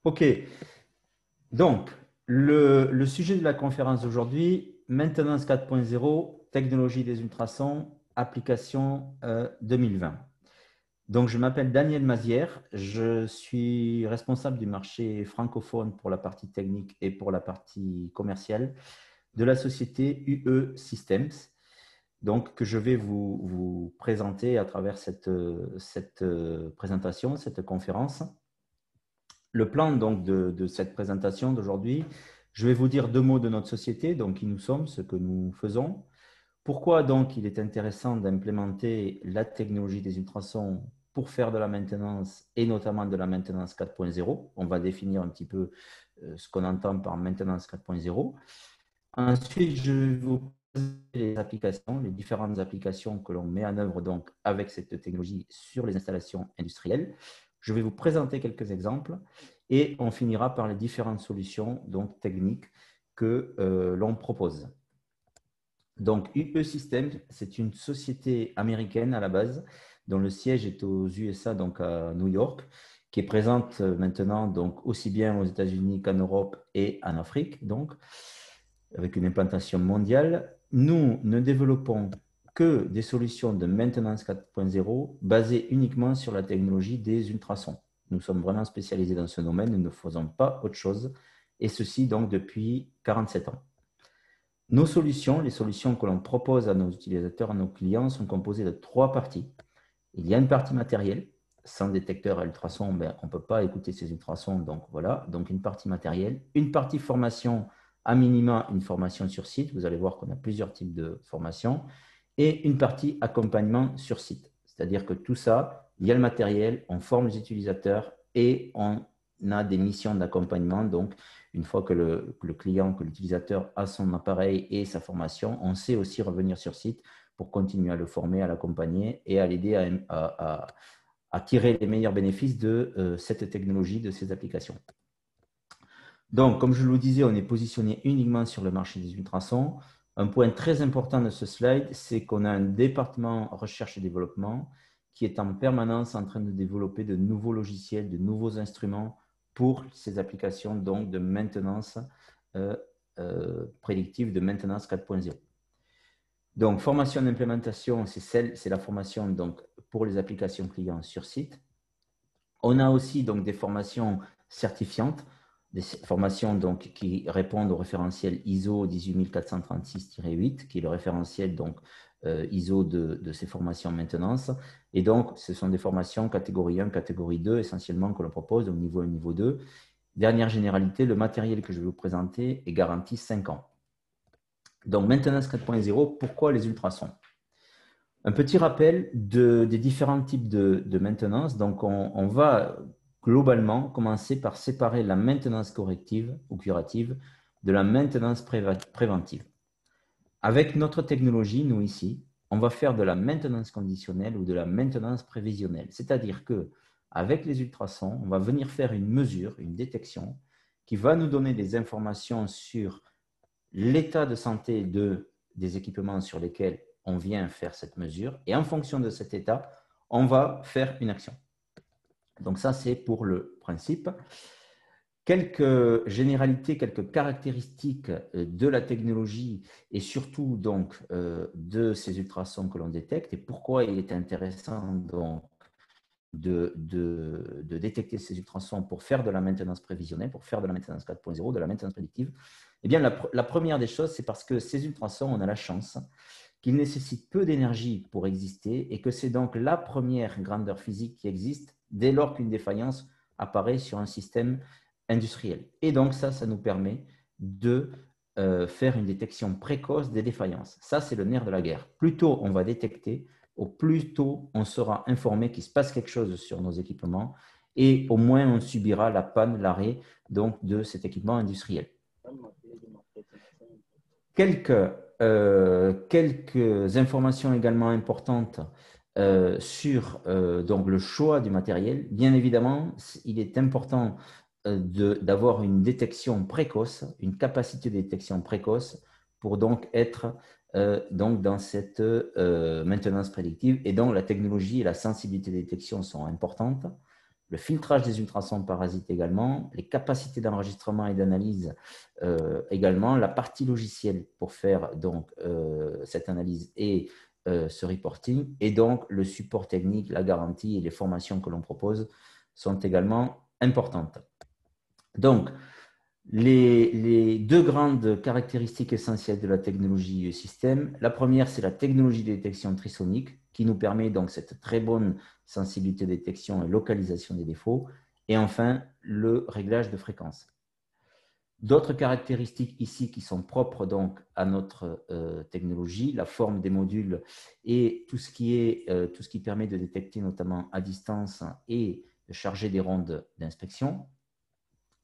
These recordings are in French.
OK. Donc, le sujet de la conférence d'aujourd'hui, maintenance 4.0, technologie des ultrasons, application 2020. Donc, je m'appelle Daniel Mazière, je suis responsable du marché francophone pour la partie technique et pour la partie commerciale de la société UE Systems, donc que je vais vous présenter à travers cette présentation, cette conférence. Le plan donc de cette présentation d'aujourd'hui, je vais vous dire deux mots de notre société, donc qui nous sommes, ce que nous faisons. Pourquoi donc il est intéressant d'implémenter la technologie des ultrasons pour faire de la maintenance et notamment de la maintenance 4.0. On va définir un petit peu ce qu'on entend par maintenance 4.0. Ensuite, je vais vous présenter les applications, les différentes applications que l'on met en œuvre donc avec cette technologie sur les installations industrielles. Je vais vous présenter quelques exemples et on finira par les différentes solutions donc techniques que l'on propose. Donc, UE Systems, c'est une société américaine à la base, dont le siège est aux USA, donc à New York, qui est présente maintenant donc aussi bien aux États-Unis qu'en Europe et en Afrique, donc avec une implantation mondiale. Nous ne développons que des solutions de maintenance 4.0 basées uniquement sur la technologie des ultrasons. Nous sommes vraiment spécialisés dans ce domaine, nous ne faisons pas autre chose, et ceci donc depuis 47 ans. Nos solutions, les solutions que l'on propose à nos utilisateurs, à nos clients, sont composées de trois parties. Il y a une partie matérielle. Sans détecteur à ultrasons, on ne peut pas écouter ces ultrasons. Donc voilà, donc une partie matérielle. Une partie formation, à minima une formation sur site. Vous allez voir qu'on a plusieurs types de formations. Et une partie accompagnement sur site. C'est-à-dire que tout ça, il y a le matériel, on forme les utilisateurs et on a des missions d'accompagnement. Donc, une fois que le client, que l'utilisateur a son appareil et sa formation, on sait aussi revenir sur site pour continuer à le former, à l'accompagner et à l'aider à tirer les meilleurs bénéfices de cette technologie, de ces applications. Donc, comme je vous le disais, on est positionné uniquement sur le marché des ultrasons. Un point très important de ce slide, c'est qu'on a un département recherche et développement qui est en permanence en train de développer de nouveaux logiciels, de nouveaux instruments pour ces applications donc de maintenance prédictive, de maintenance 4.0. Donc, formation d'implémentation, c'est la formation donc, pour les applications clients sur site. On a aussi donc, des formations certifiantes, des formations donc, qui répondent au référentiel ISO 18436-8, qui est le référentiel donc, ISO de ces formations maintenance. Et donc, ce sont des formations catégorie 1, catégorie 2, essentiellement, que l'on propose au niveau 1, niveau 2. Dernière généralité, le matériel que je vais vous présenter est garanti 5 ans. Donc, maintenance 4.0, pourquoi les ultrasons? Un petit rappel des différents types de maintenance. Donc, on va globalement commencer par séparer la maintenance corrective ou curative de la maintenance préventive. Avec notre technologie, nous ici, on va faire de la maintenance conditionnelle ou de la maintenance prévisionnelle. C'est-à-dire que avec les ultrasons, on va venir faire une mesure, une détection qui va nous donner des informations sur l'état de santé des équipements sur lesquels on vient faire cette mesure. Et en fonction de cet état, on va faire une action. Donc ça, c'est pour le principe. Quelques généralités, quelques caractéristiques de la technologie et surtout donc de ces ultrasons que l'on détecte et pourquoi il est intéressant donc de détecter ces ultrasons pour faire de la maintenance prévisionnelle, pour faire de la maintenance 4.0, de la maintenance prédictive. Eh bien, la première des choses, c'est parce que ces ultrasons, on a la chance qu'ils nécessitent peu d'énergie pour exister et que c'est donc la première grandeur physique qui existe dès lors qu'une défaillance apparaît sur un système industriel. Et donc, ça nous permet de faire une détection précoce des défaillances. Ça, c'est le nerf de la guerre. Plus tôt on va détecter, au plus tôt on sera informé qu'il se passe quelque chose sur nos équipements et au moins on subira la panne, l'arrêt donc de cet équipement industriel. Quelques informations également importantes sur donc le choix du matériel. Bien évidemment, il est important d'avoir une détection précoce, une capacité de détection précoce pour donc être donc dans cette maintenance prédictive. Et donc, la technologie et la sensibilité de détection sont importantes. le filtrage des ultrasons parasites également, les capacités d'enregistrement et d'analyse également, la partie logicielle pour faire donc cette analyse et ce reporting, et donc le support technique, la garantie et les formations que l'on propose sont également importantes. Donc, les deux grandes caractéristiques essentielles de la technologie système, la première, c'est la technologie de détection trisonique qui nous permet donc cette très bonne sensibilité de détection et localisation des défauts. Et enfin, le réglage de fréquence. D'autres caractéristiques ici qui sont propres donc à notre technologie, la forme des modules et tout ce qui permet de détecter notamment à distance et de charger des rondes d'inspection.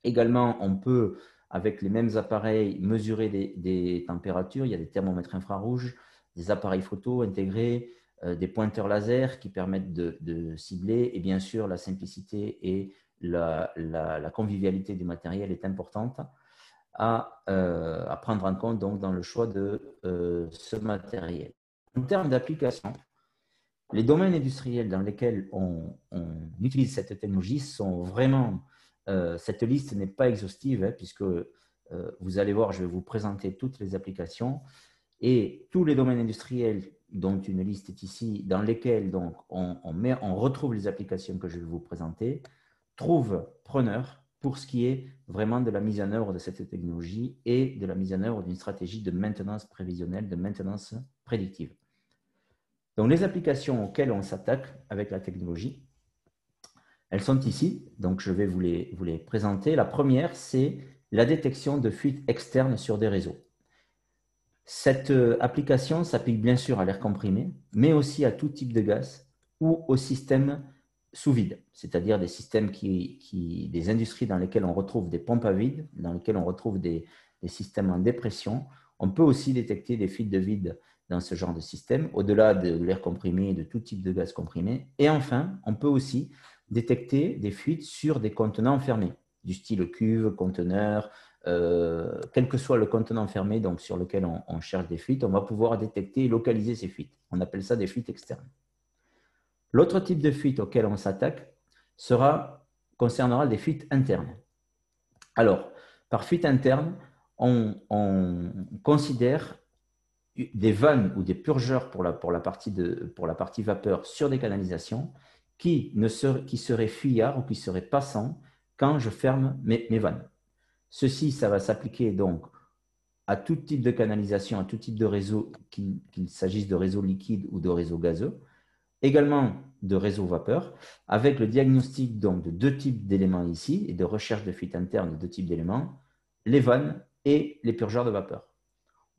Également, on peut, avec les mêmes appareils, mesurer des températures. Il y a des thermomètres infrarouges, des appareils photo intégrés, des pointeurs laser qui permettent de cibler. Et bien sûr, la simplicité et la convivialité du matériel est importante à prendre en compte donc, dans le choix de ce matériel. En termes d'application, les domaines industriels dans lesquels on utilise cette technologie sont vraiment… cette liste n'est pas exhaustive, hein, puisque vous allez voir, je vais vous présenter toutes les applications et tous les domaines industriels dont une liste est ici, dans lesquels donc, on retrouve les applications que je vais vous présenter, trouvent preneur pour ce qui est vraiment de la mise en œuvre de cette technologie et de la mise en œuvre d'une stratégie de maintenance prévisionnelle, de maintenance prédictive. Donc, les applications auxquelles on s'attaque avec la technologie, elles sont ici. Donc, je vais vous les présenter. La première, c'est la détection de fuites externes sur des réseaux. Cette application s'applique bien sûr à l'air comprimé, mais aussi à tout type de gaz ou aux systèmes sous vide, c'est-à-dire des systèmes des industries dans lesquelles on retrouve des pompes à vide, dans lesquelles on retrouve des systèmes en dépression. On peut aussi détecter des fuites de vide dans ce genre de système, au-delà de l'air comprimé et de tout type de gaz comprimé. Et enfin, on peut aussi détecter des fuites sur des contenants fermés, du style cuve, conteneur, quel que soit le contenant fermé donc, sur lequel on cherche des fuites, on va pouvoir détecter et localiser ces fuites. On appelle ça des fuites externes. L'autre type de fuite auquel on s'attaque concernera des fuites internes. Alors, par fuite interne, on considère des vannes ou des purgeurs pour la partie vapeur sur des canalisations qui seraient fuyards ou qui seraient passants quand je ferme mes vannes. Ceci, ça va s'appliquer donc à tout type de canalisation, à tout type de réseau, qu'il s'agisse de réseaux liquides ou de réseaux gazeux, également de réseaux vapeur, avec le diagnostic donc, de deux types d'éléments ici et de recherche de fuite interne de deux types d'éléments, les vannes et les purgeurs de vapeur.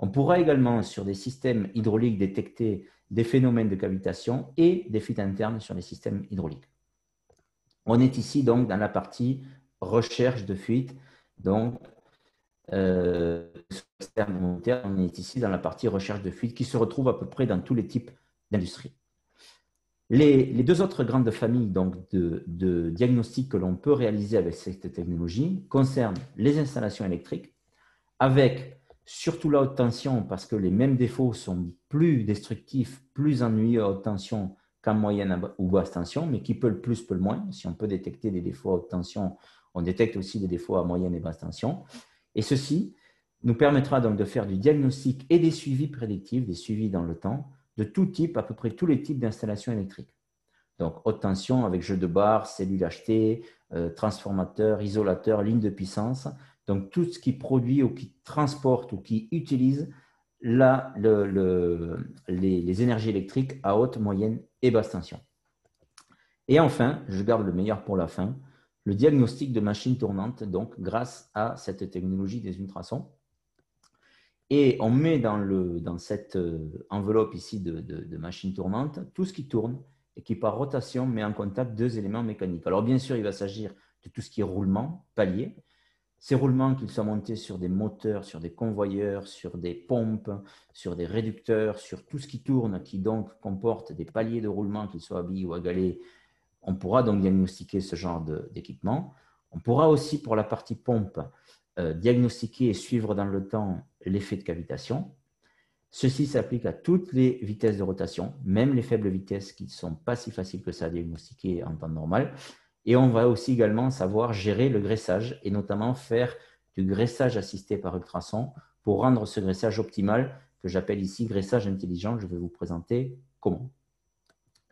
On pourra également, sur des systèmes hydrauliques, détecter des phénomènes de cavitation et des fuites internes sur les systèmes hydrauliques. On est ici donc dans la partie recherche de fuite. Donc, on est ici dans la partie recherche de fuite qui se retrouve à peu près dans tous les types d'industries. Les deux autres grandes familles donc, de diagnostics que l'on peut réaliser avec cette technologie concernent les installations électriques, avec surtout la haute tension, parce que les mêmes défauts sont plus destructifs, plus ennuyeux à haute tension qu'en moyenne ou basse tension, mais qui peut le plus, peut le moins. Si on peut détecter des défauts à haute tension, on détecte aussi des défauts à moyenne et basse tension. Et ceci nous permettra donc de faire du diagnostic et des suivis prédictifs, des suivis dans le temps, de tout type, à peu près tous les types d'installations électriques. Donc, haute tension avec jeu de barres, cellules HT, transformateurs, isolateurs, lignes de puissance. Donc, tout ce qui produit ou qui transporte ou qui utilise les énergies électriques à haute, moyenne et basse tension. Et enfin, je garde le meilleur pour la fin, le diagnostic de machines tournantes, donc grâce à cette technologie des ultrasons. Et on met dans cette enveloppe ici de machines tournantes tout ce qui tourne et qui, par rotation, met en contact deux éléments mécaniques. Alors, bien sûr, il va s'agir de tout ce qui est roulement, palier. Ces roulements, qu'ils soient montés sur des moteurs, sur des convoyeurs, sur des pompes, sur des réducteurs, sur tout ce qui tourne, qui donc comporte des paliers de roulement, qu'ils soient à billes ou à galets, on pourra donc diagnostiquer ce genre d'équipement. On pourra aussi, pour la partie pompe, diagnostiquer et suivre dans le temps l'effet de cavitation. Ceci s'applique à toutes les vitesses de rotation, même les faibles vitesses qui ne sont pas si faciles que ça à diagnostiquer en temps normal. Et on va aussi également savoir gérer le graissage et notamment faire du graissage assisté par ultrasons pour rendre ce graissage optimal que j'appelle ici graissage intelligent. Je vais vous présenter comment.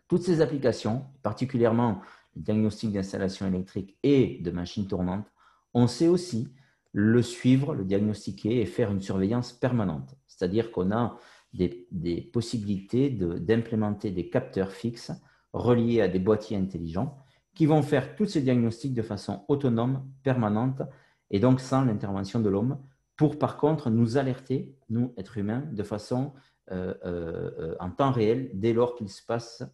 Toutes ces applications, particulièrement le diagnostic d'installation électrique et de machines tournantes, on sait aussi le suivre, le diagnostiquer et faire une surveillance permanente. C'est-à-dire qu'on a des possibilités d'implémenter des capteurs fixes reliés à des boîtiers intelligents qui vont faire tous ces diagnostics de façon autonome, permanente et donc sans l'intervention de l'homme pour par contre nous alerter, nous êtres humains, de façon en temps réel dès lors qu'il se passe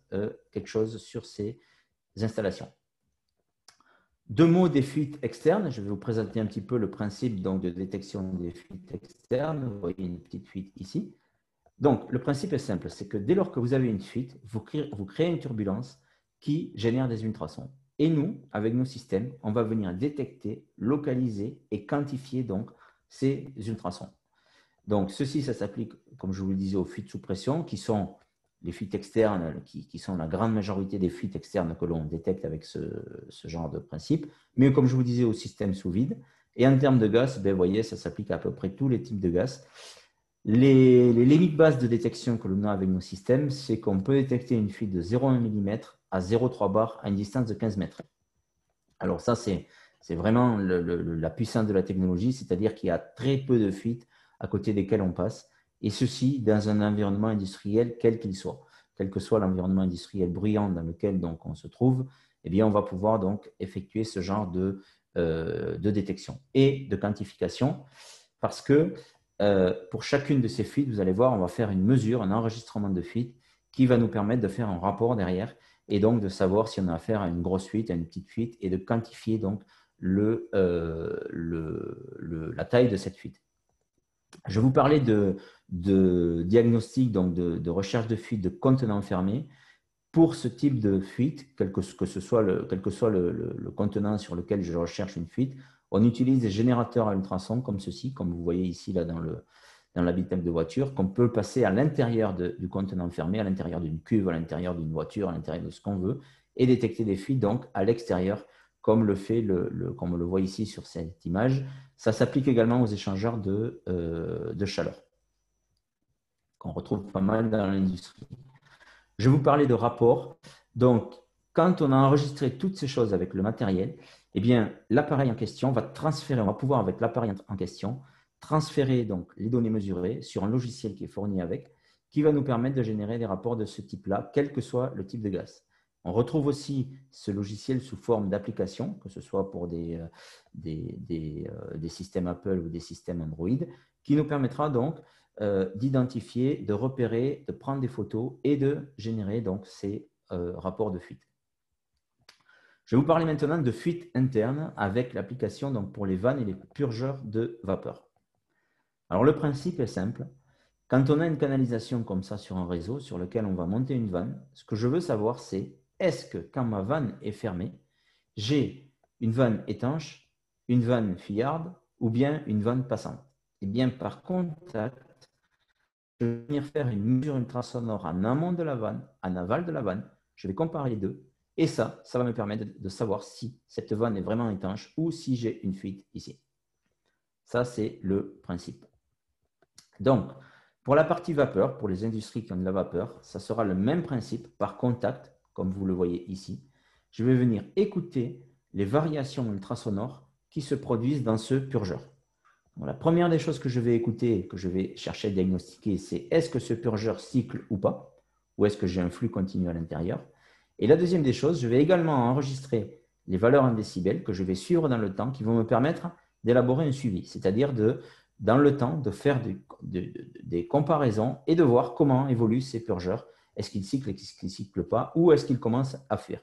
quelque chose sur ces installations. Deux mots des fuites externes. Je vais vous présenter un petit peu le principe donc, de détection des fuites externes. Vous voyez une petite fuite ici. Donc, le principe est simple, c'est que dès lors que vous avez une fuite, vous créez une turbulence qui génère des ultrasons. Et nous, avec nos systèmes, on va venir détecter, localiser et quantifier donc ces ultrasons. Donc, ceci, ça s'applique, comme je vous le disais, aux fuites sous pression, qui sont les fuites externes, qui sont la grande majorité des fuites externes que l'on détecte avec ce genre de principe, mais comme je vous disais, au système sous vide. Et en termes de gaz, vous voyez, ça s'applique à peu près tous les types de gaz. Les limites basses de détection que l'on a avec nos systèmes, c'est qu'on peut détecter une fuite de 0,1 mm à 0,3 bar à une distance de 15 mètres. Alors ça, c'est vraiment la puissance de la technologie, c'est-à-dire qu'il y a très peu de fuites à côté desquelles on passe, et ceci dans un environnement industriel quel qu'il soit. Quel que soit l'environnement industriel bruyant dans lequel donc, on se trouve, eh bien, on va pouvoir donc effectuer ce genre de détection et de quantification, parce que pour chacune de ces fuites, vous allez voir, on va faire une mesure, un enregistrement de fuite qui va nous permettre de faire un rapport derrière et donc de savoir si on a affaire à une grosse fuite, à une petite fuite et de quantifier donc la taille de cette fuite. Je vais vous parler de diagnostic, donc de recherche de fuite de contenant fermé. Pour ce type de fuite, quel que soit le contenant sur lequel je recherche une fuite, on utilise des générateurs à ultrasons comme ceci, comme vous voyez ici là, dans l'habitacle de voiture, qu'on peut passer à l'intérieur du contenant fermé, à l'intérieur d'une cuve, à l'intérieur d'une voiture, à l'intérieur de ce qu'on veut, et détecter des fuites donc à l'extérieur, comme comme on le voit ici sur cette image. Ça s'applique également aux échangeurs de chaleur, qu'on retrouve pas mal dans l'industrie. Je vais vous parler de rapport. Donc, quand on a enregistré toutes ces choses avec le matériel, eh bien, l'appareil en question va transférer, on va pouvoir avec l'appareil en question, transférer donc les données mesurées sur un logiciel qui est fourni avec, qui va nous permettre de générer des rapports de ce type-là, quel que soit le type de gaz. On retrouve aussi ce logiciel sous forme d'application, que ce soit pour des systèmes Apple ou des systèmes Android, qui nous permettra donc d'identifier, de repérer, de prendre des photos et de générer donc ces rapports de fuite. Je vais vous parler maintenant de fuite interne avec l'application donc pour les vannes et les purgeurs de vapeur. Alors le principe est simple. Quand on a une canalisation comme ça sur un réseau sur lequel on va monter une vanne, ce que je veux savoir c'est est-ce que quand ma vanne est fermée, j'ai une vanne étanche, une vanne fuyarde ou bien une vanne passante. Et bien par contact, je vais venir faire une mesure ultrasonore en amont de la vanne, en aval de la vanne. Je vais comparer les deux. Et ça va me permettre de savoir si cette vanne est vraiment étanche ou si j'ai une fuite ici. Ça, c'est le principe. Donc, pour la partie vapeur, pour les industries qui ont de la vapeur, ça sera le même principe par contact, comme vous le voyez ici. Je vais venir écouter les variations ultrasonores qui se produisent dans ce purgeur. Bon, la première des choses que je vais écouter, que je vais chercher à diagnostiquer, c'est est-ce que ce purgeur cycle ou pas, ou est-ce que j'ai un flux continu à l'intérieur. Et la deuxième des choses, je vais également enregistrer les valeurs en décibels que je vais suivre dans le temps qui vont me permettre d'élaborer un suivi, c'est-à-dire dans le temps de faire des comparaisons et de voir comment évoluent ces purgeurs. Est-ce qu'ils cyclent, est-ce qu'ils ne cyclent pas, ou est-ce qu'ils commencent à fuir.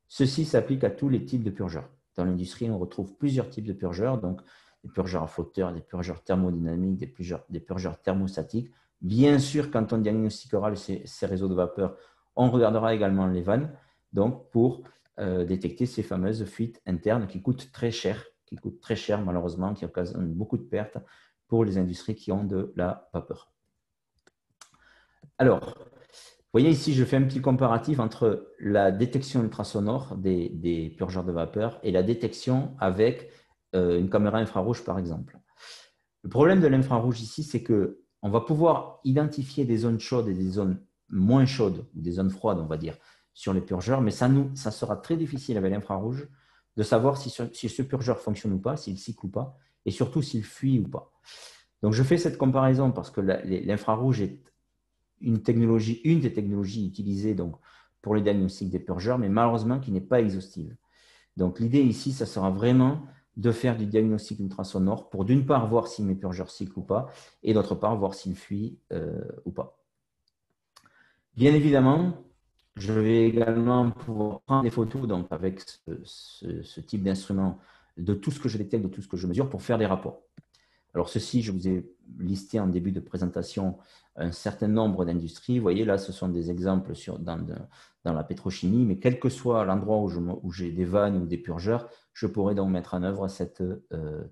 Ceci s'applique à tous les types de purgeurs. Dans l'industrie, on retrouve plusieurs types de purgeurs, donc des purgeurs à flotteur, des purgeurs thermodynamiques, des purgeurs thermostatiques. Bien sûr, quand on diagnostiquera ces réseaux de vapeur, on regardera également les vannes donc pour détecter ces fameuses fuites internes qui coûtent très cher, malheureusement, qui occasionnent beaucoup de pertes pour les industries qui ont de la vapeur. Alors, voyez ici, je fais un petit comparatif entre la détection ultrasonore des purgeurs de vapeur et la détection avec une caméra infrarouge, par exemple. Le problème de l'infrarouge ici, c'est qu'on va pouvoir identifier des zones chaudes et des zones moins chaudes, ou des zones froides, on va dire, sur les purgeurs, mais ça sera très difficile avec l'infrarouge de savoir si ce purgeur fonctionne ou pas, s'il cycle ou pas, et surtout s'il fuit ou pas. Donc, je fais cette comparaison parce que l'infrarouge est une des technologies utilisées donc, pour le diagnostic des purgeurs, mais malheureusement qui n'est pas exhaustive. Donc, l'idée ici, ça sera vraiment de faire du diagnostic ultrasonore pour d'une part voir si mes purgeurs cyclent ou pas, et d'autre part voir s'ils fuient ou pas. Bien évidemment, je vais également pouvoir prendre des photos donc, avec ce type d'instrument de tout ce que je détecte, de tout ce que je mesure pour faire des rapports. Alors ceci, je vous ai listé en début de présentation un certain nombre d'industries. Vous voyez, là, ce sont des exemples dans la pétrochimie, mais quel que soit l'endroit où j'ai des vannes ou des purgeurs, je pourrais donc mettre en œuvre cette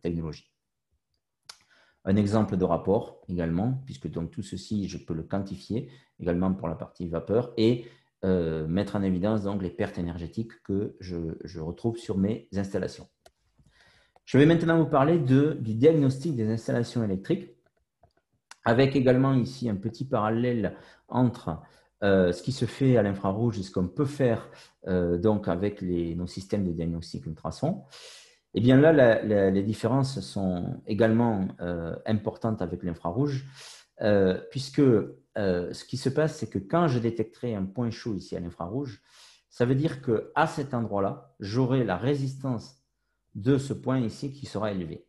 technologie. Un exemple de rapport également, puisque donc tout ceci, je peux le quantifier également pour la partie vapeur et mettre en évidence donc les pertes énergétiques que je retrouve sur mes installations. Je vais maintenant vous parler du diagnostic des installations électriques, avec également ici un petit parallèle entre ce qui se fait à l'infrarouge et ce qu'on peut faire donc avec nos systèmes de diagnostic ultrasons. Eh bien là, les différences sont également importantes avec l'infrarouge, puisque ce qui se passe, c'est que quand je détecterai un point chaud ici à l'infrarouge, ça veut dire qu'à cet endroit-là, j'aurai la résistance de ce point ici qui sera élevé.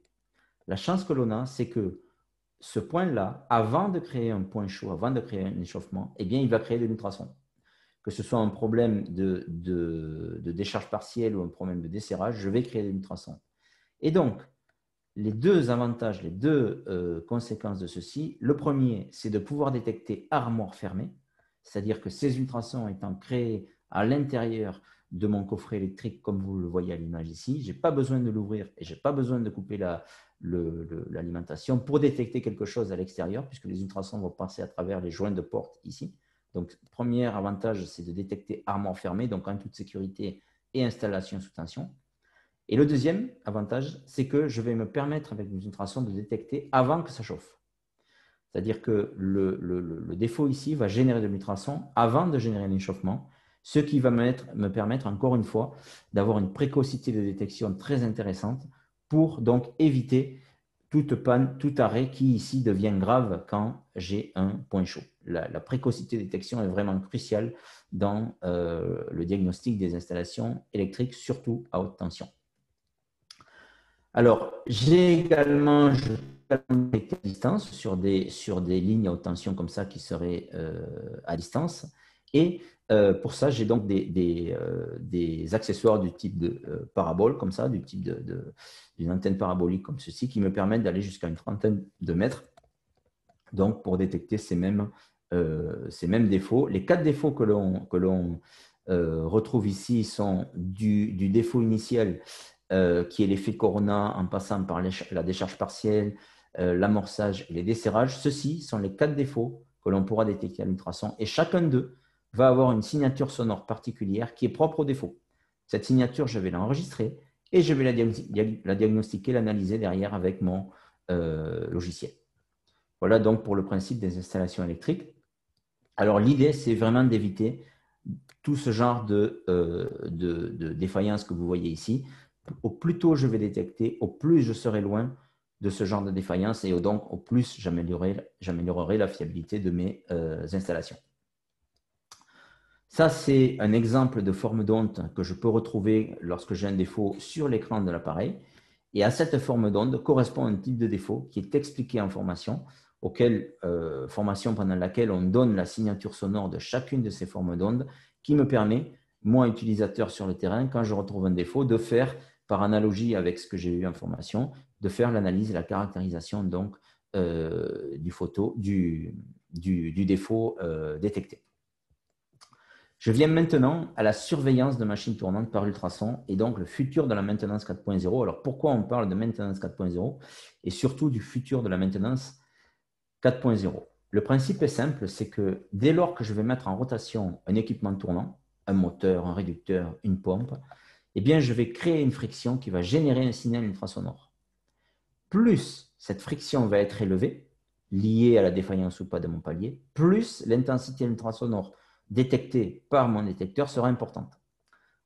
La chance que l'on a, c'est que ce point-là, avant de créer un point chaud, avant de créer un échauffement, eh bien, il va créer de l'ultrason. Que ce soit un problème de décharge partielle ou un problème de desserrage, je vais créer de l'ultrason. Et donc, les deux avantages, les deux conséquences de ceci, le premier, c'est de pouvoir détecter armoire fermée, c'est-à-dire que ces ultrasons étant créés à l'intérieur de mon coffret électrique, comme vous le voyez à l'image ici, je n'ai pas besoin de l'ouvrir et je n'ai pas besoin de couper l'alimentation pour détecter quelque chose à l'extérieur, puisque les ultrasons vont passer à travers les joints de porte ici. Donc, premier avantage, c'est de détecter armoire fermée, donc en toute sécurité et installation sous tension. Et le deuxième avantage, c'est que je vais me permettre avec mes ultrasons de détecter avant que ça chauffe. C'est-à-dire que le défaut ici va générer de l'ultrason avant de générer l'échauffement, ce qui va me permettre, encore une fois, d'avoir une précocité de détection très intéressante pour donc éviter toute panne, tout arrêt qui ici devient grave quand j'ai un point chaud. La précocité de détection est vraiment cruciale dans le diagnostic des installations électriques, surtout à haute tension. Alors, j'ai également détecté à distance sur des lignes à haute tension comme ça qui seraient à distance. Et pour ça, j'ai donc des accessoires du type de parabole, comme ça, du type d'une antenne parabolique comme ceci, qui me permettent d'aller jusqu'à une trentaine de mètres, donc pour détecter ces mêmes défauts. Les 4 défauts que l'on retrouve ici sont du défaut initial, qui est l'effet Corona en passant par la décharge partielle, l'amorçage et les desserrages. Ceux-ci sont les 4 défauts que l'on pourra détecter à l'ultrason et chacun d'eux va avoir une signature sonore particulière qui est propre au défaut. Cette signature, je vais l'enregistrer et je vais la diagnostiquer, l'analyser derrière avec mon logiciel. Voilà donc pour le principe des installations électriques. Alors l'idée, c'est vraiment d'éviter tout ce genre de défaillance que vous voyez ici. Au plus tôt je vais détecter, au plus je serai loin de ce genre de défaillance et donc au plus j'améliorerai la fiabilité de mes installations. Ça, c'est un exemple de forme d'onde que je peux retrouver lorsque j'ai un défaut sur l'écran de l'appareil. Et à cette forme d'onde correspond un type de défaut qui est expliqué en formation, formation pendant laquelle on donne la signature sonore de chacune de ces formes d'onde, qui me permet, moi, utilisateur sur le terrain, quand je retrouve un défaut, de faire, par analogie avec ce que j'ai eu en formation, de faire l'analyse et la caractérisation donc, du défaut détecté. Je viens maintenant à la surveillance de machines tournantes par ultrasons et donc le futur de la maintenance 4.0. Alors, pourquoi on parle de maintenance 4.0 et surtout du futur de la maintenance 4.0? le principe est simple, c'est que dès lors que je vais mettre en rotation un équipement tournant, un moteur, un réducteur, une pompe, eh bien, je vais créer une friction qui va générer un signal ultrasonore. Plus cette friction va être élevée, liée à la défaillance ou pas de mon palier, plus l'intensité ultrasonore détectée par mon détecteur sera importante.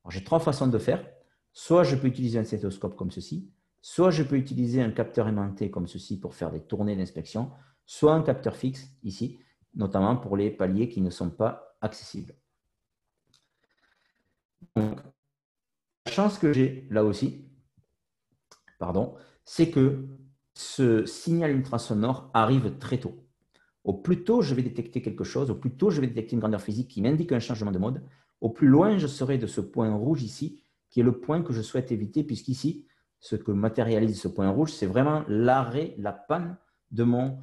J'ai trois façons de faire. Soit je peux utiliser un stéthoscope comme ceci, soit je peux utiliser un capteur aimanté comme ceci pour faire des tournées d'inspection, soit un capteur fixe ici, notamment pour les paliers qui ne sont pas accessibles. Donc, la chance que j'ai là aussi, c'est que ce signal ultrasonore arrive très tôt. Au plus tôt je vais détecter quelque chose, au plus tôt je vais détecter une grandeur physique qui m'indique un changement de mode, au plus loin je serai de ce point rouge ici, qui est le point que je souhaite éviter, puisqu'ici, ce que matérialise ce point rouge, c'est vraiment l'arrêt, la panne de mon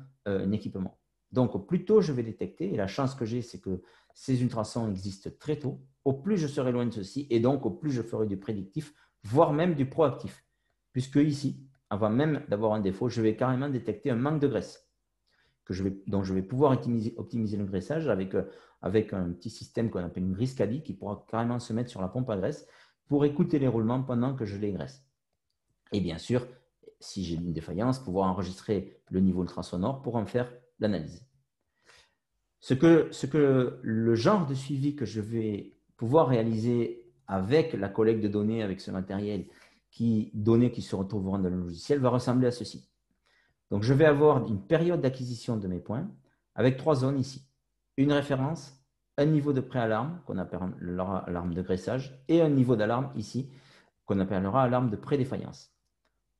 équipement. Donc, au plus tôt je vais détecter, et la chance que j'ai, c'est que ces ultrasons existent très tôt, au plus je serai loin de ceci, et donc au plus je ferai du prédictif, voire même du proactif. Puisque ici, avant même d'avoir un défaut, je vais carrément détecter un manque de graisse. Donc, je vais pouvoir optimiser le graissage avec un petit système qu'on appelle une griscadie qui pourra carrément se mettre sur la pompe à graisse pour écouter les roulements pendant que je les graisse. Et bien sûr, si j'ai une défaillance, pouvoir enregistrer le niveau ultrasonore pour en faire l'analyse. Ce que le genre de suivi que je vais pouvoir réaliser avec la collecte de données, avec ce matériel, données qui se retrouveront dans le logiciel, va ressembler à ceci. Donc, je vais avoir une période d'acquisition de mes points avec trois zones ici. Une référence, un niveau de préalarme qu'on appellera alarme de graissage et un niveau d'alarme ici qu'on appellera alarme de prédéfaillance.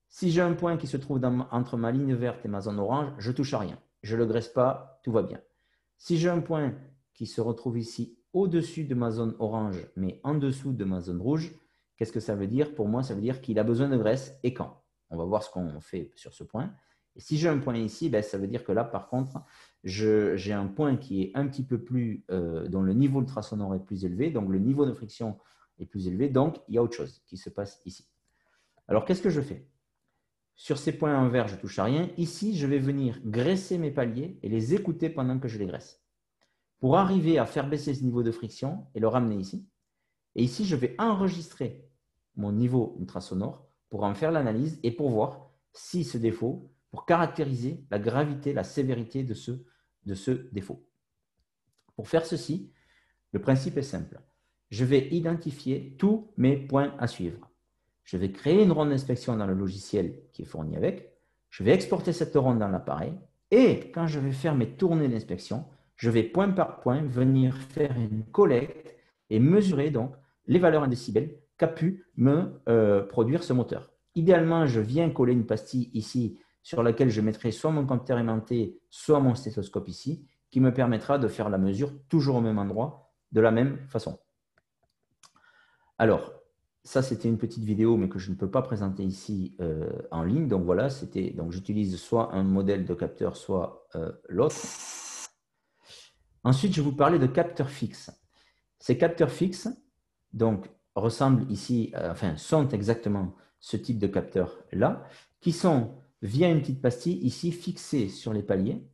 Si j'ai un point qui se trouve entre ma ligne verte et ma zone orange, je ne touche à rien. Je ne le graisse pas, tout va bien. Si j'ai un point qui se retrouve ici au-dessus de ma zone orange, mais en dessous de ma zone rouge, qu'est-ce que ça veut dire? Pour moi, ça veut dire qu'il a besoin de graisse et quand. On va voir ce qu'on fait sur ce point. Et si j'ai un point ici, ça veut dire que là, par contre, j'ai un point qui est un petit peu plus, dont le niveau ultrasonore est plus élevé, donc le niveau de friction est plus élevé, donc il y a autre chose qui se passe ici. Alors, qu'est-ce que je fais? Sur ces points en vert, je ne touche à rien. Ici, je vais venir graisser mes paliers et les écouter pendant que je les graisse, pour arriver à faire baisser ce niveau de friction et le ramener ici. Et ici, je vais enregistrer mon niveau ultrasonore pour en faire l'analyse et pour voir si ce défaut, pour caractériser la gravité, la sévérité de ce défaut. Pour faire ceci, le principe est simple. Je vais identifier tous mes points à suivre. Je vais créer une ronde d'inspection dans le logiciel qui est fourni avec. Je vais exporter cette ronde dans l'appareil. Et quand je vais faire mes tournées d'inspection, je vais point par point venir faire une collecte et mesurer donc les valeurs en décibels qu'a pu me produire ce moteur. Idéalement, je viens coller une pastille ici sur laquelle je mettrai soit mon capteur aimanté, soit mon stéthoscope ici, qui me permettra de faire la mesure toujours au même endroit, de la même façon. Alors, ça, c'était une petite vidéo, mais que je ne peux pas présenter ici en ligne. Donc voilà, donc j'utilise soit un modèle de capteur, soit l'autre. Ensuite, je vais vous parler de capteurs fixes. Ces capteurs fixes, donc, ressemblent ici, sont exactement ce type de capteurs-là, qui sont, via une petite pastille, ici, fixés sur les paliers,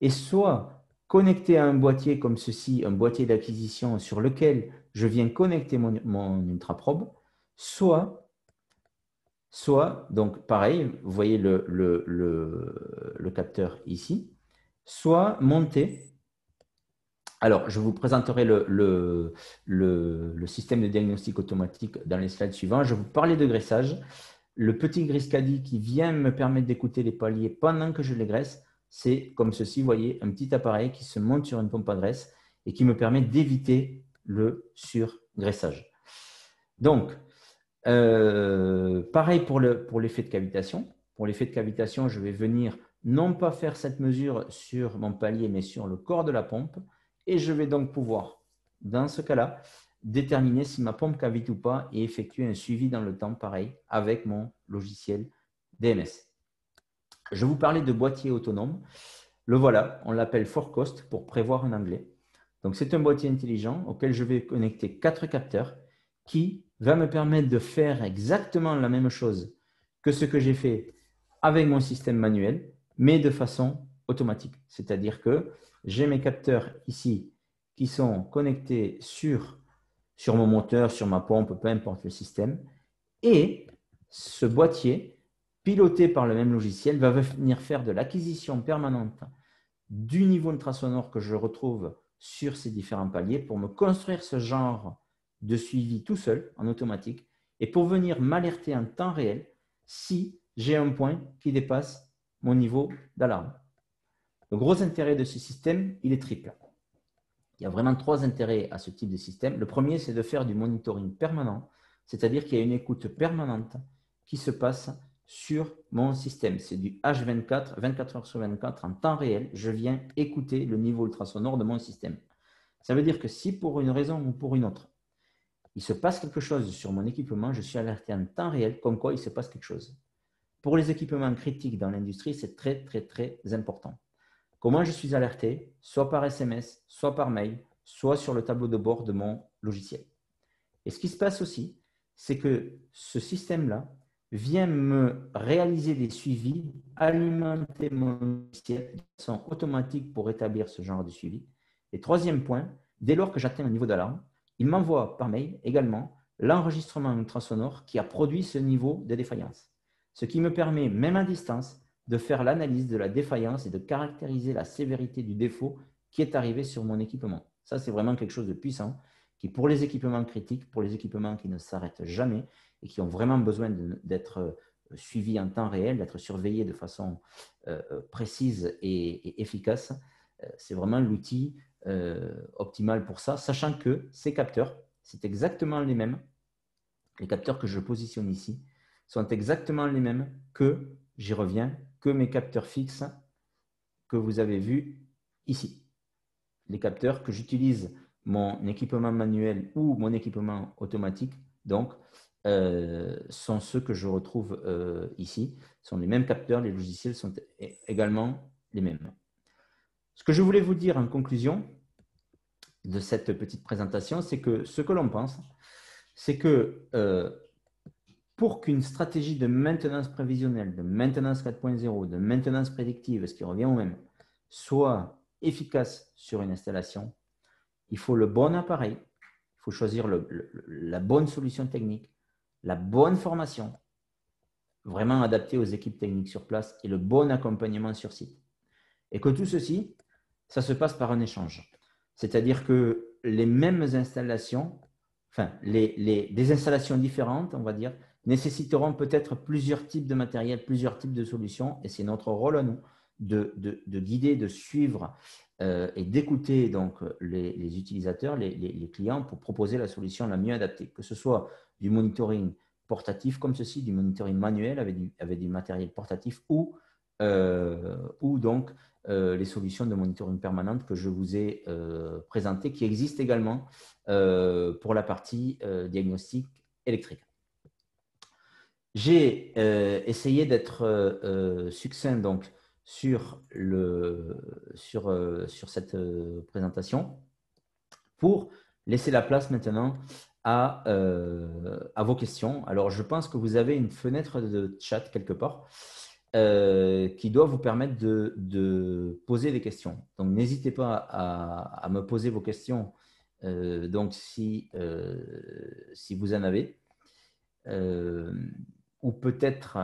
et soit connectés à un boîtier comme ceci, un boîtier d'acquisition sur lequel je viens connecter mon ultraprobe, soit, donc pareil, vous voyez le capteur ici, soit monté. Alors, je vous présenterai le système de diagnostic automatique dans les slides suivants. Je vais vous parler de graissage. Le petit griscadie qui vient me permettre d'écouter les paliers pendant que je les graisse, c'est comme ceci, vous voyez, un petit appareil qui se monte sur une pompe à graisse et qui me permet d'éviter le surgraissage. Donc, pareil pour l'effet de cavitation. Pour l'effet de cavitation, je vais venir non pas faire cette mesure sur mon palier, mais sur le corps de la pompe. Et je vais donc pouvoir, dans ce cas-là, déterminer si ma pompe cavite ou pas et effectuer un suivi dans le temps, pareil, avec mon logiciel DMS. Je vous parlais de boîtier autonome. Le voilà, on l'appelle Forecast pour prévoir en anglais. Donc, c'est un boîtier intelligent auquel je vais connecter 4 capteurs qui va me permettre de faire exactement la même chose que ce que j'ai fait avec mon système manuel, mais de façon automatique. C'est-à-dire que j'ai mes capteurs ici qui sont connectés sur mon moteur, sur ma pompe, peu importe le système. Et ce boîtier, piloté par le même logiciel, va venir faire de l'acquisition permanente du niveau ultrasonore que je retrouve sur ces différents paliers pour me construire ce genre de suivi tout seul, en automatique, et pour venir m'alerter en temps réel si j'ai un point qui dépasse mon niveau d'alarme. Le gros intérêt de ce système, il est triple. Il y a vraiment 3 intérêts à ce type de système. Le premier, c'est de faire du monitoring permanent, c'est-à-dire qu'il y a une écoute permanente qui se passe sur mon système. C'est du H24, 24 heures sur 24, en temps réel. Je viens écouter le niveau ultrasonore de mon système. Ça veut dire que si pour une raison ou pour une autre, il se passe quelque chose sur mon équipement, je suis alerté en temps réel, comme quoi il se passe quelque chose. Pour les équipements critiques dans l'industrie, c'est très, très, très important. Comment je suis alerté? Soit par SMS, soit par mail, soit sur le tableau de bord de mon logiciel. Et ce qui se passe aussi, c'est que ce système-là vient me réaliser des suivis, alimenter mon logiciel de façon automatique pour établir ce genre de suivi. Et troisième point, dès lors que j'atteins un niveau d'alarme, il m'envoie par mail également l'enregistrement ultrasonore qui a produit ce niveau de défaillance. Ce qui me permet, même à distance, de faire l'analyse de la défaillance et de caractériser la sévérité du défaut qui est arrivé sur mon équipement. Ça, c'est vraiment quelque chose de puissant qui, pour les équipements critiques, pour les équipements qui ne s'arrêtent jamais et qui ont vraiment besoin d'être suivis en temps réel, d'être surveillés de façon précise et efficace, c'est vraiment l'outil optimal pour ça, sachant que ces capteurs, c'est exactement les mêmes. Les capteurs que je positionne ici sont exactement les mêmes que, j'y reviens, que mes capteurs fixes que vous avez vus ici. Les capteurs que j'utilise mon équipement manuel ou mon équipement automatique, donc, sont ceux que je retrouve ici. Ce sont les mêmes capteurs, les logiciels sont également les mêmes. Ce que je voulais vous dire en conclusion de cette petite présentation, c'est que ce que l'on pense, c'est que pour qu'une stratégie de maintenance prévisionnelle, de maintenance 4.0, de maintenance prédictive, ce qui revient au même, soit efficace sur une installation, il faut le bon appareil, il faut choisir la bonne solution technique, la bonne formation, vraiment adaptée aux équipes techniques sur place et le bon accompagnement sur site. Et que tout ceci, ça se passe par un échange. C'est-à-dire que les mêmes installations, enfin, des installations différentes, on va dire, nécessiteront peut-être plusieurs types de matériel, plusieurs types de solutions, et c'est notre rôle à nous de guider, de suivre et d'écouter donc les utilisateurs, les clients, pour proposer la solution la mieux adaptée, que ce soit du monitoring portatif comme ceci, du monitoring manuel avec du matériel portatif ou donc les solutions de monitoring permanente que je vous ai présentées, qui existent également pour la partie diagnostic électrique. J'ai essayé d'être succinct donc, sur cette présentation pour laisser la place maintenant à vos questions. Alors, je pense que vous avez une fenêtre de chat quelque part qui doit vous permettre de poser des questions. Donc, n'hésitez pas à me poser vos questions donc si vous en avez. Ou peut-être,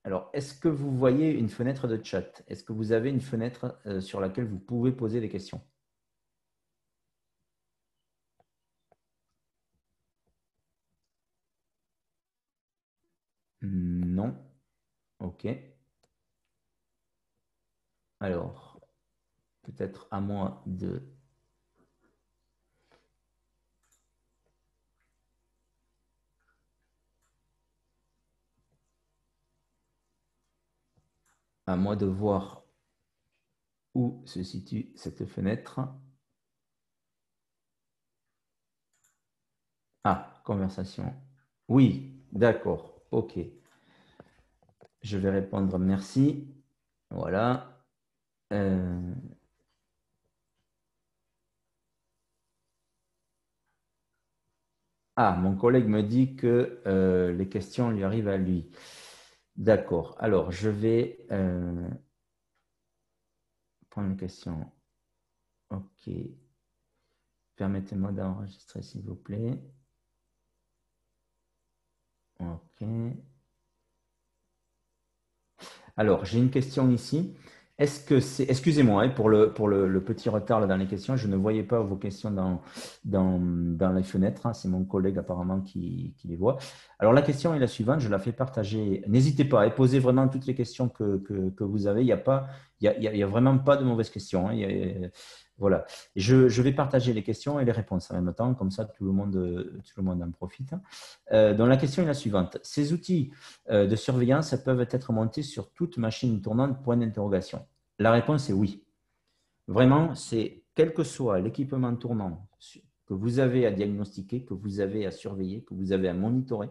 alors, est-ce que vous voyez une fenêtre de chat? Est-ce que vous avez une fenêtre sur laquelle vous pouvez poser des questions? Non. OK. Alors, peut-être à moi de... à moi de voir où se situe cette fenêtre. Ah, conversation. Oui, d'accord. OK. Je vais répondre merci. Voilà. Ah, mon collègue me dit que les questions lui arrivent à lui. D'accord. Alors, je vais reprends une question. OK. Permettez-moi d'enregistrer, s'il vous plaît. OK. Alors, j'ai une question ici. Est-ce que c'est… Excusez-moi hein, pour le petit retard là, dans les questions. Je ne voyais pas vos questions dans les fenêtres. Hein. C'est mon collègue apparemment qui les voit. Alors, la question est la suivante. Je la fais partager. N'hésitez pas à poser vraiment toutes les questions que vous avez. Il y a vraiment pas de mauvaises questions. Hein. Voilà. Je vais partager les questions et les réponses en même temps. Comme ça, tout le monde en profite. Donc, la question est la suivante. Ces outils de surveillance peuvent être montés sur toute machine tournante, point d'interrogation. La réponse est oui. Vraiment, c'est quel que soit l'équipement tournant que vous avez à diagnostiquer, que vous avez à surveiller, que vous avez à monitorer,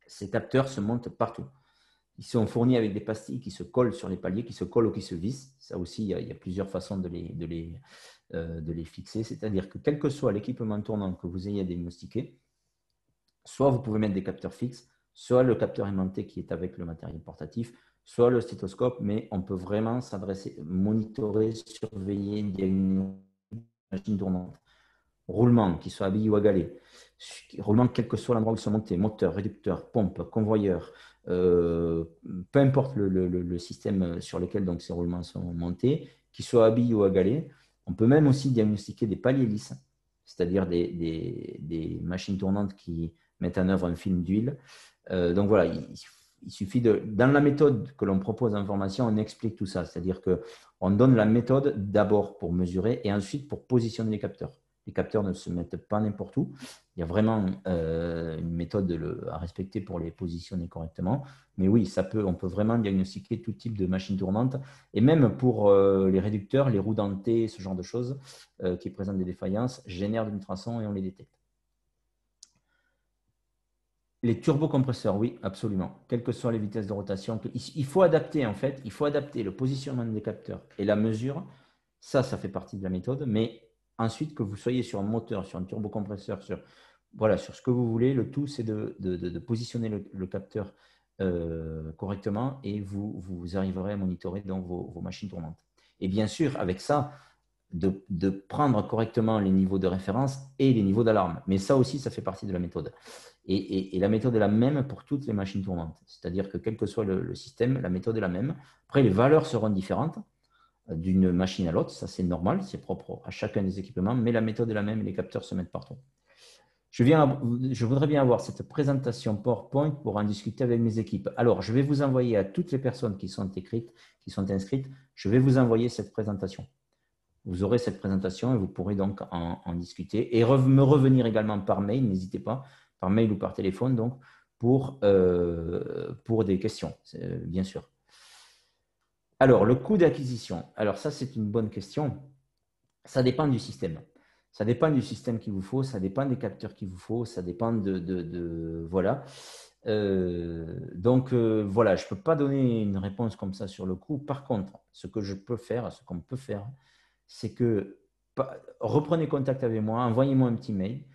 ces capteurs se montent partout. Ils sont fournis avec des pastilles qui se collent sur les paliers, qui se collent ou qui se vissent. Ça aussi, il y a plusieurs façons de les fixer. C'est-à-dire que quel que soit l'équipement tournant que vous ayez à diagnostiquer, soit vous pouvez mettre des capteurs fixes, soit le capteur aimanté qui est avec le matériel portatif, soit le stéthoscope, mais on peut vraiment s'adresser, monitorer, surveiller, diagnostiquer une machine tournante. Roulement, qu'il soit à billes ou à galets, roulement quel que soit l'endroit où ils sont montés, moteur, réducteur, pompe, convoyeur, peu importe le système sur lequel donc, ces roulements sont montés, qu'ils soient à billes ou à galets. On peut même aussi diagnostiquer des paliers lisses, c'est-à-dire des machines tournantes qui mettent en œuvre un film d'huile. Donc voilà, il suffit de… Dans la méthode que l'on propose en formation, on explique tout ça. C'est-à-dire qu'on donne la méthode d'abord pour mesurer et ensuite pour positionner les capteurs. Les capteurs ne se mettent pas n'importe où. Il y a vraiment une méthode à respecter pour les positionner correctement. Mais oui, on peut vraiment diagnostiquer tout type de machine tournante. Et même pour les réducteurs, les roues dentées, ce genre de choses qui présentent des défaillances, génèrent de l'ultrason et on les détecte. Les turbocompresseurs, oui, absolument. Quelles que soient les vitesses de rotation, il faut adapter en fait, il faut adapter le positionnement des capteurs et la mesure. Ça fait partie de la méthode. Mais ensuite, que vous soyez sur un moteur, sur un turbocompresseur, sur ce que vous voulez, le tout, c'est de positionner le capteur correctement et vous arriverez à monitorer donc vos machines tournantes. Et bien sûr, avec ça, de prendre correctement les niveaux de référence et les niveaux d'alarme. Mais ça aussi, ça fait partie de la méthode. Et la méthode est la même pour toutes les machines tournantes. C'est-à-dire que quel que soit le système, la méthode est la même. Après, les valeurs seront différentes d'une machine à l'autre. Ça, c'est normal, c'est propre à chacun des équipements, mais la méthode est la même et les capteurs se mettent partout. Je voudrais bien avoir cette présentation PowerPoint pour en discuter avec mes équipes. Alors, je vais vous envoyer à toutes les personnes qui sont inscrites, je vais vous envoyer cette présentation. Vous aurez cette présentation et vous pourrez donc en discuter et me revenir également par mail, n'hésitez pas, par mail ou par téléphone, donc, pour des questions, bien sûr. Alors, le coût d'acquisition. Alors, ça, c'est une bonne question. Ça dépend du système. Ça dépend du système qu'il vous faut, ça dépend des capteurs qu'il vous faut, ça dépend voilà. Donc, voilà, je ne peux pas donner une réponse comme ça sur le coût. Par contre, ce qu'on peut faire, c'est que reprenez contact avec moi, envoyez-moi un petit mail,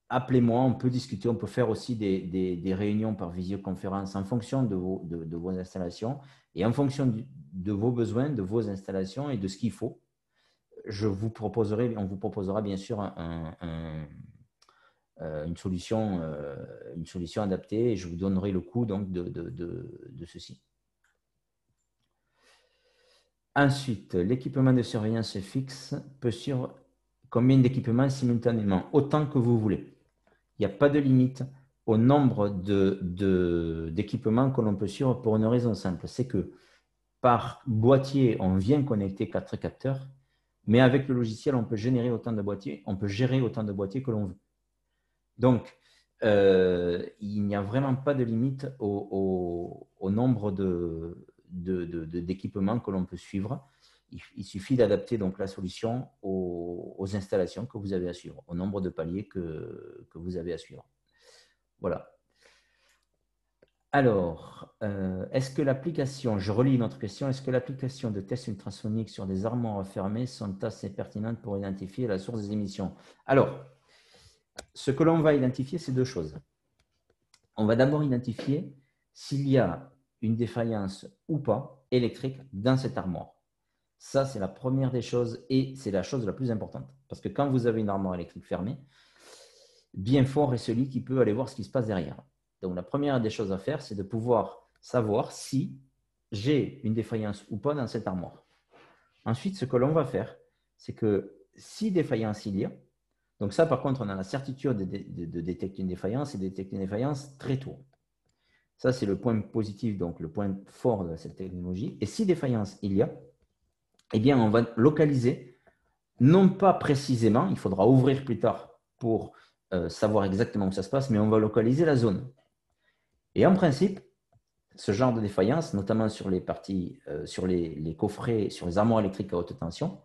appelez-moi, on peut discuter, on peut faire aussi des réunions par visioconférence en fonction de vos installations et en fonction de vos besoins, de vos installations et de ce qu'il faut. On vous proposera bien sûr une solution adaptée et je vous donnerai le coût donc, de ceci. Ensuite, l'équipement de surveillance fixe peut suivre combien d'équipements simultanément? Autant que vous voulez. Il n'y a pas de limite au nombre d'équipements que l'on peut suivre pour une raison simple. C'est que par boîtier, on vient connecter 4 capteurs, mais avec le logiciel, on peut générer autant de boîtiers, on peut gérer autant de boîtiers que l'on veut. Donc, il n'y a vraiment pas de limite au nombre d'équipements que l'on peut suivre. Il suffit d'adapter donc la solution aux installations que vous avez à suivre, au nombre de paliers que vous avez à suivre. Voilà. Alors, est-ce que l'application, je relis notre question, est-ce que l'application de test ultrasonique sur des armoires fermées sont assez pertinentes pour identifier la source des émissions? Alors, ce que l'on va identifier, c'est deux choses. On va d'abord identifier s'il y a une défaillance ou pas électrique dans cette armoire. Ça, c'est la première des choses et c'est la chose la plus importante. Parce que quand vous avez une armoire électrique fermée, bien fort est celui qui peut aller voir ce qui se passe derrière. Donc, la première des choses à faire, c'est de pouvoir savoir si j'ai une défaillance ou pas dans cette armoire. Ensuite, ce que l'on va faire, c'est que si défaillance il y a, donc ça, par contre, on a la certitude de détecter une défaillance et de détecter une défaillance très tôt. Ça, c'est le point positif, donc le point fort de cette technologie. Et si défaillance il y a, eh bien, on va localiser, non pas précisément, il faudra ouvrir plus tard pour savoir exactement où ça se passe, mais on va localiser la zone. Et en principe, ce genre de défaillance, notamment sur les parties, sur les coffrets, sur les armoires électriques à haute tension,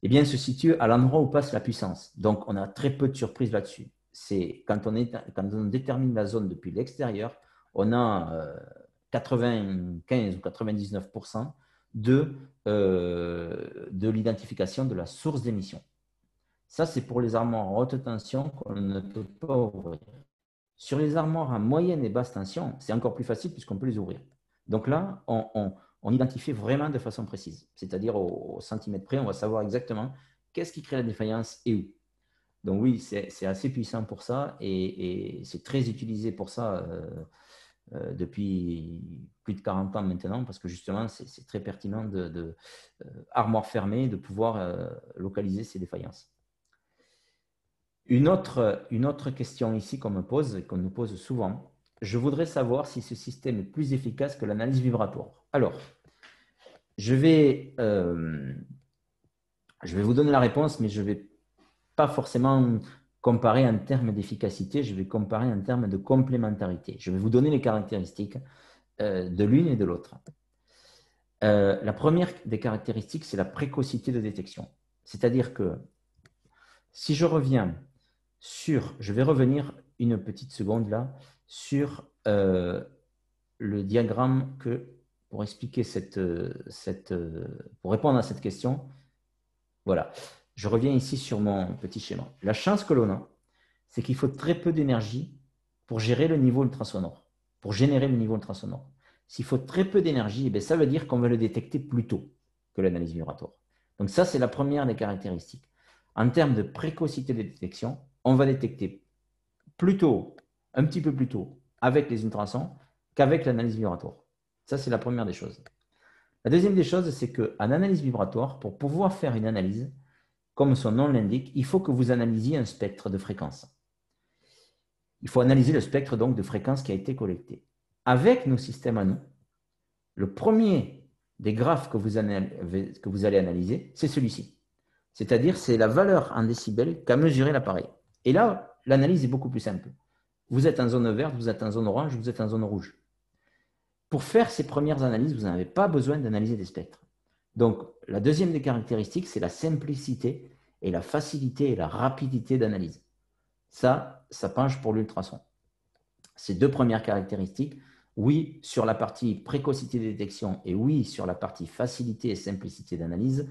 eh bien, se situe à l'endroit où passe la puissance. Donc, on a très peu de surprises là-dessus. C'est quand on détermine la zone depuis l'extérieur, on a 95 ou 99% de l'identification de la source d'émission. Ça, c'est pour les armoires en haute tension qu'on ne peut pas ouvrir. Sur les armoires à moyenne et basse tension, c'est encore plus facile puisqu'on peut les ouvrir. Donc là, on identifie vraiment de façon précise. C'est-à-dire au centimètre près, on va savoir exactement qu'est-ce qui crée la défaillance et où. Donc oui, c'est assez puissant pour ça et c'est très utilisé pour ça depuis plus de 40 ans maintenant parce que justement, c'est très pertinent armoire fermée, de pouvoir localiser ces défaillances. Une autre question ici qu'on me pose, qu'on nous pose souvent, je voudrais savoir si ce système est plus efficace que l'analyse vibratoire. Alors, je vais vous donner la réponse, mais je ne vais pas forcément comparer en termes d'efficacité, je vais comparer en termes de complémentarité. Je vais vous donner les caractéristiques de l'une et de l'autre. La première des caractéristiques, c'est la précocité de détection. C'est-à-dire que si je reviens je vais revenir une petite seconde là, sur le diagramme pour expliquer pour répondre à cette question. Voilà, je reviens ici sur mon petit schéma. La chance que l'on a, c'est qu'il faut très peu d'énergie pour gérer le niveau ultrasonore, pour générer le niveau ultrasonore. S'il faut très peu d'énergie, eh ça veut dire qu'on va le détecter plus tôt que l'analyse vibratoire. Donc ça, c'est la première des caractéristiques. En termes de précocité de détection, on va détecter un petit peu plus tôt, avec les ultrasons qu'avec l'analyse vibratoire. Ça, c'est la première des choses. La deuxième des choses, c'est qu'en analyse vibratoire, pour pouvoir faire une analyse, comme son nom l'indique, il faut que vous analysiez un spectre de fréquence. Il faut analyser le spectre donc de fréquence qui a été collecté. Avec nos systèmes à nous, le premier des graphes que vous allez analyser, c'est celui-ci. C'est-à-dire, c'est la valeur en décibels qu'a mesuré l'appareil. Et là, l'analyse est beaucoup plus simple. Vous êtes en zone verte, vous êtes en zone orange, vous êtes en zone rouge. Pour faire ces premières analyses, vous n'avez pas besoin d'analyser des spectres. Donc, la deuxième des caractéristiques, c'est la simplicité et la facilité et la rapidité d'analyse. Ça penche pour l'ultrason. Ces deux premières caractéristiques, oui, sur la partie précocité de détection et oui, sur la partie facilité et simplicité d'analyse,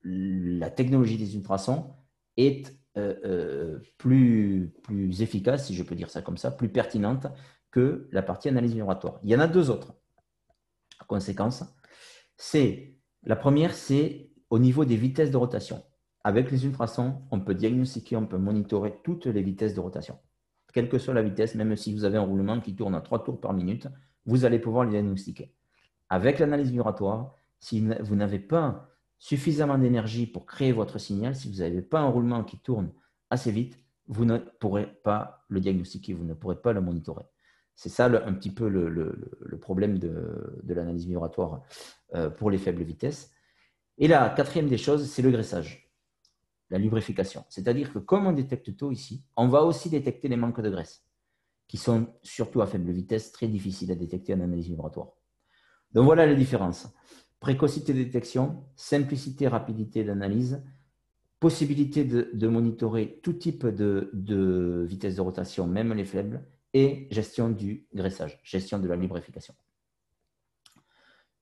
la technologie des ultrasons est plus efficace, si je peux dire ça comme ça, plus pertinente que la partie analyse vibratoire. Il y en a deux autres conséquences. La première, c'est au niveau des vitesses de rotation. Avec les ultrasons, on peut diagnostiquer, on peut monitorer toutes les vitesses de rotation. Quelle que soit la vitesse, même si vous avez un roulement qui tourne à 3 tours par minute, vous allez pouvoir les diagnostiquer. Avec l'analyse vibratoire, si vous n'avez pas suffisamment d'énergie pour créer votre signal, si vous n'avez pas un roulement qui tourne assez vite, vous ne pourrez pas le diagnostiquer, vous ne pourrez pas le monitorer. C'est ça un petit peu le problème de l'analyse vibratoire pour les faibles vitesses. Et la quatrième des choses, c'est le graissage, la lubrification. C'est-à-dire que comme on détecte tôt ici, on va aussi détecter les manques de graisse, qui sont surtout à faible vitesse très difficiles à détecter en analyse vibratoire. Donc voilà les différences. Précocité de détection, simplicité, rapidité d'analyse, possibilité de monitorer tout type de vitesse de rotation, même les faibles, et gestion du graissage, gestion de la lubrification.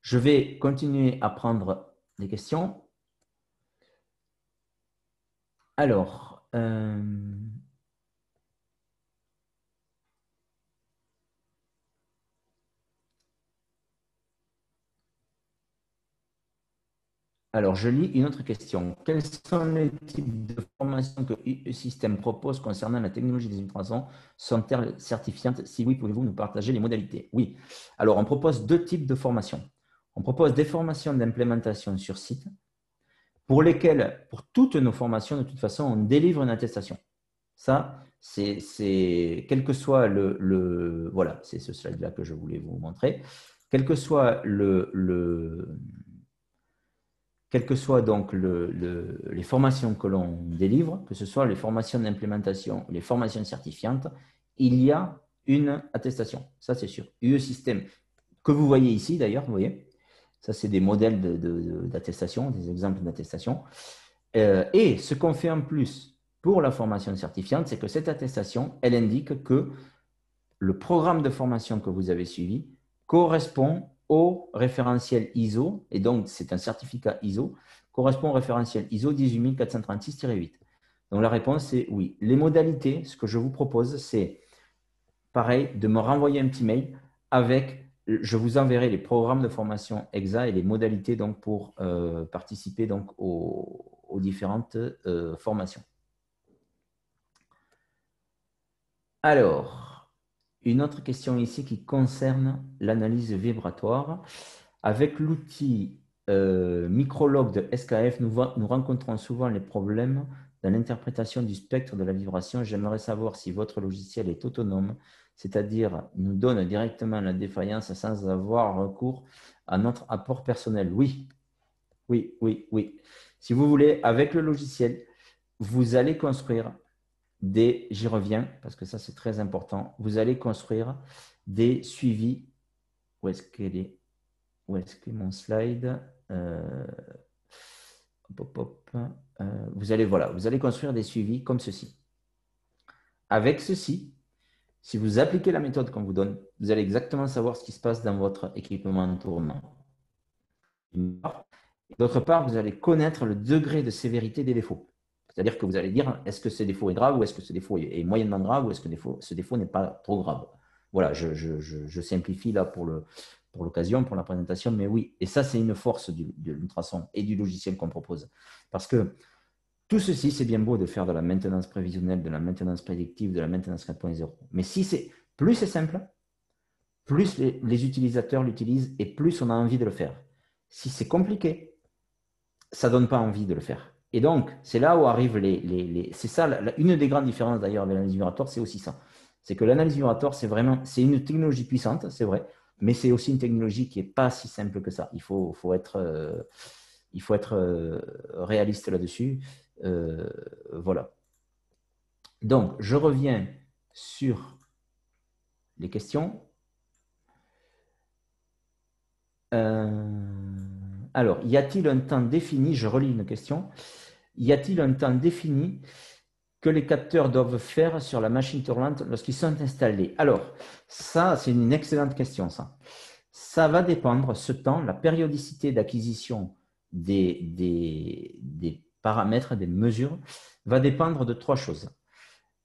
Je vais continuer à prendre des questions. Alors, Alors, je lis une autre question. Quels sont les types de formations que UE-System propose concernant la technologie des ultrasons? Sont-elles certifiantes? Si oui, pouvez-vous nous partager les modalités? Oui. Alors, on propose deux types de formations. On propose des formations d'implémentation sur site, pour lesquelles, pour toutes nos formations, de toute façon, on délivre une attestation. Ça, c'est quel que soit voilà, c'est ce slide-là que je voulais vous montrer. Quel que soit quelles que soient donc les formations que l'on délivre, que ce soit les formations d'implémentation, les formations certifiantes, il y a une attestation. Ça, c'est sûr. UE System, que vous voyez ici d'ailleurs, vous voyez, ça, c'est des modèles d'attestation, des exemples d'attestation. Et ce qu'on fait en plus pour la formation certifiante, c'est que cette attestation, elle indique que le programme de formation que vous avez suivi correspond au référentiel ISO, et donc c'est un certificat ISO, correspond au référentiel ISO 18436-8. Donc la réponse est oui. Les modalités, ce que je vous propose, c'est pareil, de me renvoyer un petit mail avec, je vous enverrai les programmes de formation EXA et les modalités donc, pour participer donc, aux différentes formations. Alors, une autre question ici qui concerne l'analyse vibratoire. Avec l'outil microlog de SKF, nous rencontrons souvent les problèmes dans l'interprétation du spectre de la vibration. J'aimerais savoir si votre logiciel est autonome, c'est-à-dire nous donne directement la défaillance sans avoir recours à notre apport personnel. Oui, oui, oui, oui. Si vous voulez, avec le logiciel, vous allez construire j'y reviens parce que ça c'est très important, vous allez construire des suivis. Où est-ce qu'elle est? Où est-ce que mon slide vous allez construire des suivis comme ceci. Avec ceci, si vous appliquez la méthode qu'on vous donne, vous allez exactement savoir ce qui se passe dans votre équipement de tournement. D'autre part, vous allez connaître le degré de sévérité des défauts. C'est-à-dire que vous allez dire, est-ce que ce défaut est grave ou est-ce que ce défaut est moyennement grave ou est-ce que ce défaut n'est pas trop grave. Voilà, je simplifie là pour l'occasion, pour la présentation, mais oui, et ça c'est une force de l'ultrason et du logiciel qu'on propose. Parce que tout ceci, c'est bien beau de faire de la maintenance prévisionnelle, de la maintenance prédictive, de la maintenance 4.0. Mais plus c'est simple, plus les utilisateurs l'utilisent et plus on a envie de le faire. Si c'est compliqué, ça ne donne pas envie de le faire. Et donc, c'est là où arrivent c'est ça, une des grandes différences d'ailleurs avec l'analyse vibratoire, c'est aussi ça. C'est que l'analyse vibratoire, c'est une technologie puissante, c'est vrai, mais c'est aussi une technologie qui n'est pas si simple que ça. Il faut être réaliste là-dessus. Voilà. Donc, je reviens sur les questions. Alors, y a-t-il un temps défini? Je relis une question. Y a-t-il un temps défini que les capteurs doivent faire sur la machine tournante lorsqu'ils sont installés? Alors, ça, c'est une excellente question, ça. Ça va dépendre, ce temps, la périodicité d'acquisition des paramètres, des mesures, va dépendre de trois choses.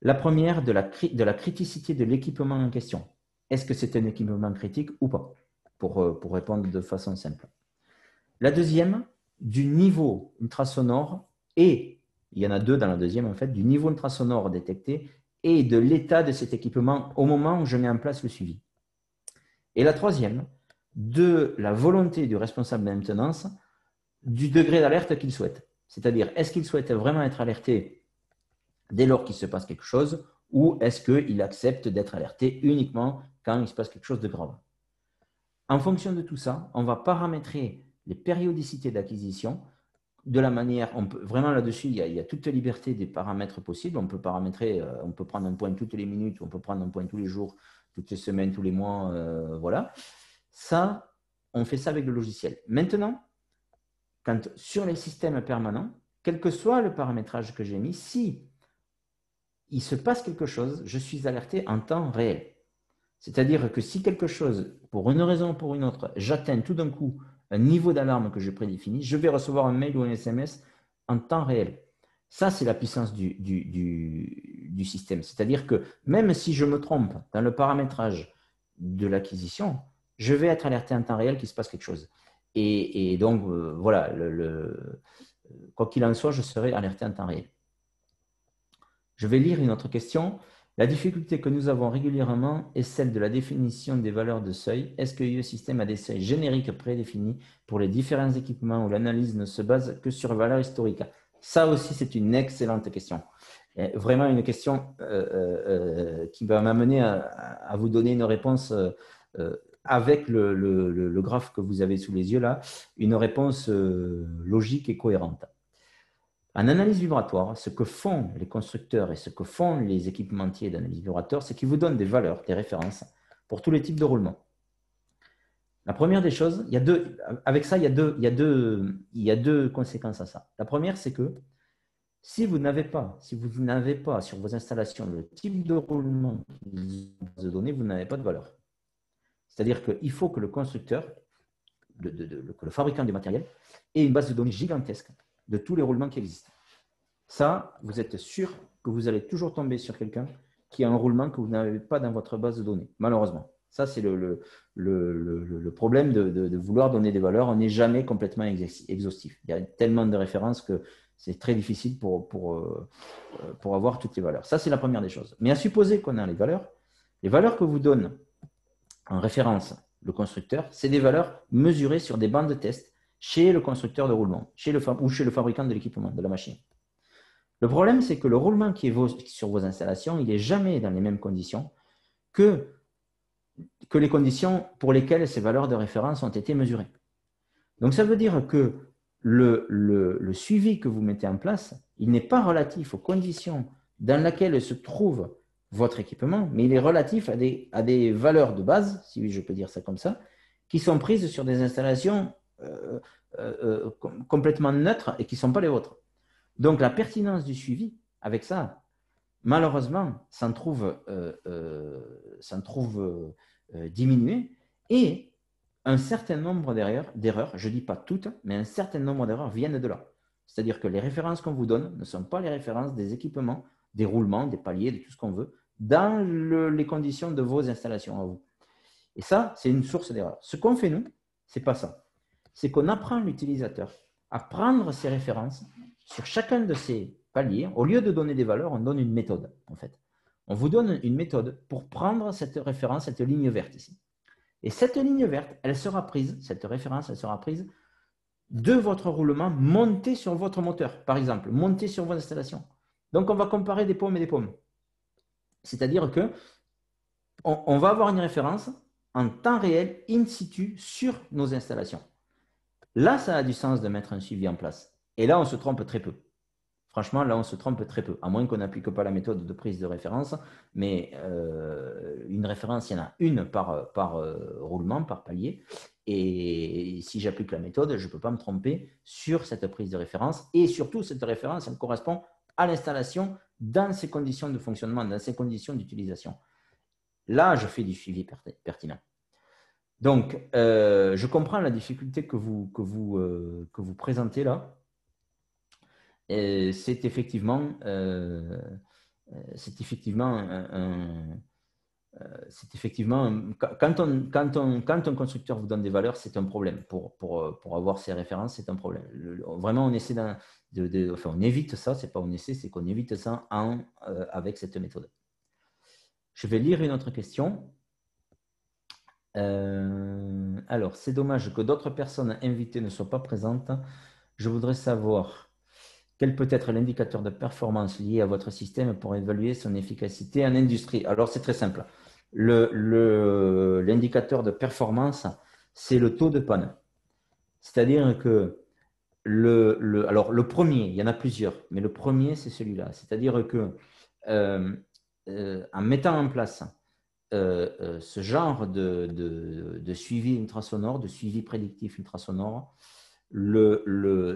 La première, de la criticité de l'équipement en question. Est-ce que c'est un équipement critique ou pas? Pour répondre de façon simple. La deuxième, du niveau ultrasonore et, il y en a deux dans la deuxième en fait, du niveau ultrasonore détecté et de l'état de cet équipement au moment où je mets en place le suivi. Et la troisième, de la volonté du responsable de maintenance, du degré d'alerte qu'il souhaite. C'est-à-dire, est-ce qu'il souhaite vraiment être alerté dès lors qu'il se passe quelque chose ou est-ce qu'il accepte d'être alerté uniquement quand il se passe quelque chose de grave? En fonction de tout ça, on va paramétrer les périodicités d'acquisition de la manière, vraiment là-dessus, il y a toute liberté des paramètres possibles. On peut paramétrer, on peut prendre un point toutes les minutes, on peut prendre un point tous les jours, toutes les semaines, tous les mois, voilà. Ça, on fait ça avec le logiciel. Maintenant, sur les systèmes permanents, quel que soit le paramétrage que j'ai mis, si il se passe quelque chose, je suis alerté en temps réel. C'est-à-dire que si quelque chose, pour une raison ou pour une autre, j'atteins tout d'un coup un niveau d'alarme que j'ai prédéfini, je vais recevoir un mail ou un SMS en temps réel. Ça, c'est la puissance du système. C'est-à-dire que même si je me trompe dans le paramétrage de l'acquisition, je vais être alerté en temps réel qu'il se passe quelque chose. Et donc, voilà, quoi qu'il en soit, je serai alerté en temps réel. Je vais lire une autre question. La difficulté que nous avons régulièrement est celle de la définition des valeurs de seuil. Est-ce que IE System a des seuils génériques prédéfinis pour les différents équipements où l'analyse ne se base que sur valeurs historiques? Ça aussi, c'est une excellente question. Vraiment une question qui va m'amener à vous donner une réponse avec le graphe que vous avez sous les yeux là, une réponse logique et cohérente. En analyse vibratoire, ce que font les constructeurs et ce que font les équipementiers d'analyse vibratoire, c'est qu'ils vous donnent des valeurs, des références pour tous les types de roulements. La première des choses, avec ça, il y a deux conséquences à ça. La première, c'est que si vous n'avez pas sur vos installations le type de roulement de données, vous n'avez pas de valeur. C'est-à-dire qu'il faut que le constructeur, que le fabricant du matériel, ait une base de données gigantesque de tous les roulements qui existent. Ça, vous êtes sûr que vous allez toujours tomber sur quelqu'un qui a un roulement que vous n'avez pas dans votre base de données, malheureusement. Ça, c'est le problème de vouloir donner des valeurs. On n'est jamais complètement exhaustif. Il y a tellement de références que c'est très difficile pour avoir toutes les valeurs. Ça, c'est la première des choses. Mais à supposer qu'on a les valeurs que vous donne en référence le constructeur, c'est des valeurs mesurées sur des bandes de test chez le constructeur de roulement, ou chez le fabricant de l'équipement, de la machine. Le problème, c'est que le roulement qui est sur vos installations, il n'est jamais dans les mêmes conditions que les conditions pour lesquelles ces valeurs de référence ont été mesurées. Donc, ça veut dire que le suivi que vous mettez en place, il n'est pas relatif aux conditions dans lesquelles se trouve votre équipement, mais il est relatif à des valeurs de base, si je peux dire ça comme ça, qui sont prises sur des installations complètement neutres et qui ne sont pas les vôtres. Donc, la pertinence du suivi, avec ça, malheureusement, s'en trouve diminuée et un certain nombre d'erreurs, je ne dis pas toutes, mais un certain nombre d'erreurs viennent de là. C'est-à-dire que les références qu'on vous donne ne sont pas les références des équipements, des roulements, des paliers, de tout ce qu'on veut, dans les conditions de vos installations à vous. Et ça, c'est une source d'erreur. Ce qu'on fait, nous, ce n'est pas ça. C'est qu'on apprend l'utilisateur à prendre ces références sur chacun de ces paliers. Au lieu de donner des valeurs, on donne une méthode, en fait. On vous donne une méthode pour prendre cette référence, cette ligne verte ici. Et cette ligne verte, cette référence, elle sera prise de votre roulement monté sur votre moteur, par exemple, monté sur vos installations. Donc, on va comparer des pommes et des pommes. C'est-à-dire que on va avoir une référence en temps réel, in situ, sur nos installations. Là, ça a du sens de mettre un suivi en place. Et là, on se trompe très peu. Franchement, là, on se trompe très peu, à moins qu'on n'applique pas la méthode de prise de référence. Mais une référence, il y en a une par roulement, par palier. Et si j'applique la méthode, je ne peux pas me tromper sur cette prise de référence. Et surtout, cette référence, elle correspond à l'installation dans ses conditions de fonctionnement, dans ses conditions d'utilisation. Là, je fais du suivi pertinent. Donc, je comprends la difficulté que vous présentez là. C'est effectivement quand un constructeur vous donne des valeurs, c'est un problème. Pour avoir ces références, c'est un problème. Vraiment, on essaie on évite ça, c'est pas on essaie, c'est qu'on évite ça avec cette méthode. Je vais lire une autre question. Alors, c'est dommage que d'autres personnes invitées ne soient pas présentes. Je voudrais savoir quel peut être l'indicateur de performance lié à votre système pour évaluer son efficacité en industrie. Alors, c'est très simple. L'indicateur de performance, c'est le taux de panne. C'est-à-dire que alors le premier, il y en a plusieurs, mais le premier, c'est celui-là. C'est-à-dire que en mettant en place ce genre de suivi ultrasonore, de suivi prédictif ultrasonore,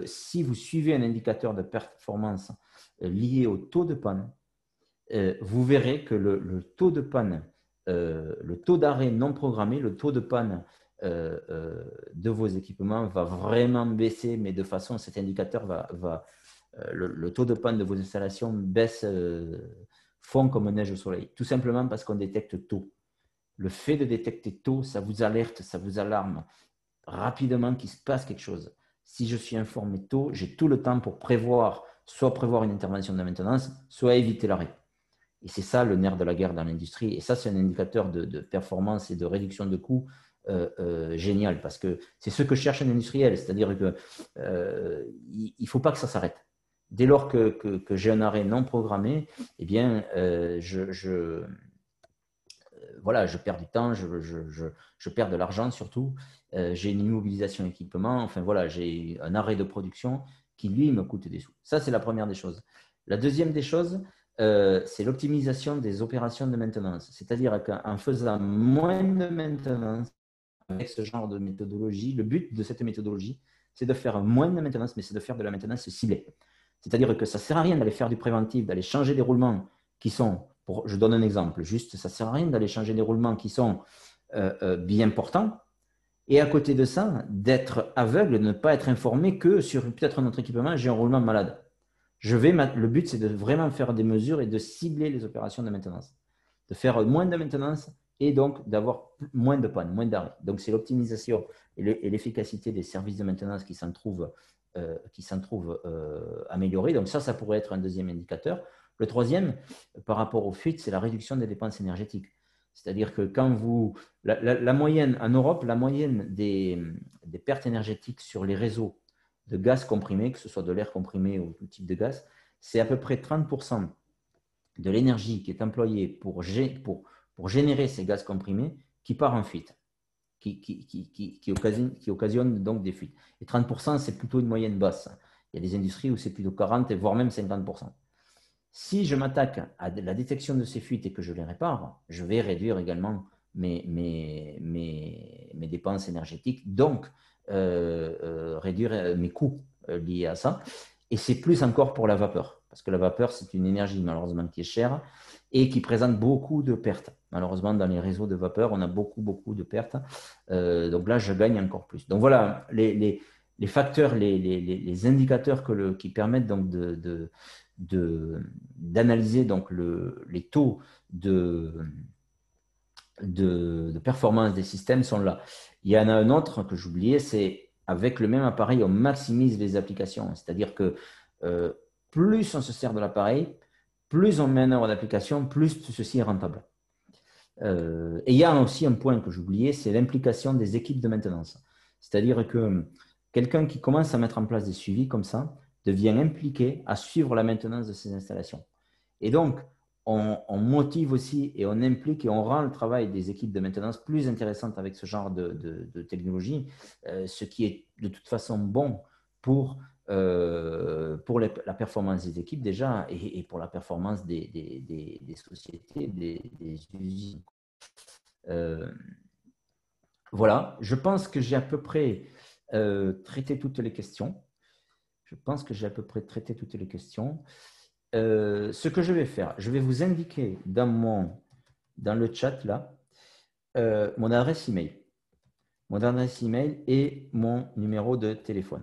si vous suivez un indicateur de performance lié au taux de panne, vous verrez que le taux de panne, le taux d'arrêt non programmé, le taux de panne de vos équipements va vraiment baisser, mais de façon, cet indicateur le taux de panne de vos installations baisse, fond comme neige au soleil, tout simplement parce qu'on détecte tôt. Le fait de détecter tôt, ça vous alerte, ça vous alarme. rapidement qu'il se passe quelque chose. Si je suis informé tôt, j'ai tout le temps pour prévoir, soit prévoir une intervention de maintenance, soit éviter l'arrêt. Et c'est ça le nerf de la guerre dans l'industrie. Et ça, c'est un indicateur de performance et de réduction de coûts génial, parce que c'est ce que cherche un industriel. C'est-à-dire qu'il ne faut pas que ça s'arrête. Dès lors que j'ai un arrêt non programmé, eh bien, voilà, je perds du temps, je perds de l'argent surtout. J'ai une immobilisation équipement. Enfin, voilà, j'ai un arrêt de production qui, lui, me coûte des sous. Ça, c'est la première des choses. La deuxième des choses, c'est l'optimisation des opérations de maintenance. C'est-à-dire qu'en faisant moins de maintenance avec ce genre de méthodologie, le but de cette méthodologie, c'est de faire moins de maintenance, mais c'est de faire de la maintenance ciblée. C'est-à-dire que ça ne sert à rien d'aller faire du préventif, d'aller changer des roulements qui sont, je donne un exemple, juste, ça ne sert à rien d'aller changer des roulements qui sont bien portants, et à côté de ça, d'être aveugle, de ne pas être informé que sur peut-être notre équipement, j'ai un roulement malade. Le but, c'est de vraiment faire des mesures et de cibler les opérations de maintenance, de faire moins de maintenance et donc d'avoir moins de panne, moins d'arrêt. Donc, c'est l'optimisation et l'efficacité des services de maintenance qui s'en trouvent améliorés. Donc, ça pourrait être un deuxième indicateur. Le troisième, par rapport aux fuites, c'est la réduction des dépenses énergétiques. C'est-à-dire que quand la moyenne, en Europe, la moyenne des pertes énergétiques sur les réseaux de gaz comprimé, que ce soit de l'air comprimé ou tout type de gaz, c'est à peu près 30% de l'énergie qui est employée pour générer ces gaz comprimés qui part en fuite, qui occasionne donc des fuites. Et 30%, c'est plutôt une moyenne basse. Il y a des industries où c'est plutôt 40%, voire même 50%. Si je m'attaque à la détection de ces fuites et que je les répare, je vais réduire également mes dépenses énergétiques, donc réduire mes coûts liés à ça. Et c'est plus encore pour la vapeur, parce que la vapeur, c'est une énergie malheureusement qui est chère et qui présente beaucoup de pertes. Malheureusement, dans les réseaux de vapeur, on a beaucoup de pertes. Donc là, je gagne encore plus. Donc voilà, les facteurs, les indicateurs qui permettent donc d'analyser donc les taux de performance des systèmes sont là. Il y en a un autre que j'oubliais, c'est avec le même appareil, on maximise les applications. C'est-à-dire que plus on se sert de l'appareil, plus on met en œuvre d'application, plus ceci est rentable. Et il y a aussi un point que j'oubliais, c'est l'implication des équipes de maintenance. C'est-à-dire que quelqu'un qui commence à mettre en place des suivis comme ça devient impliqué à suivre la maintenance de ces installations. Et donc, on motive aussi et on implique et on rend le travail des équipes de maintenance plus intéressant avec ce genre de technologie, ce qui est de toute façon bon pour la performance des équipes déjà et pour la performance des sociétés, des usines. Voilà, je pense que j'ai à peu près traité toutes les questions. Ce que je vais faire, je vais vous indiquer dans le chat là mon adresse email et mon numéro de téléphone.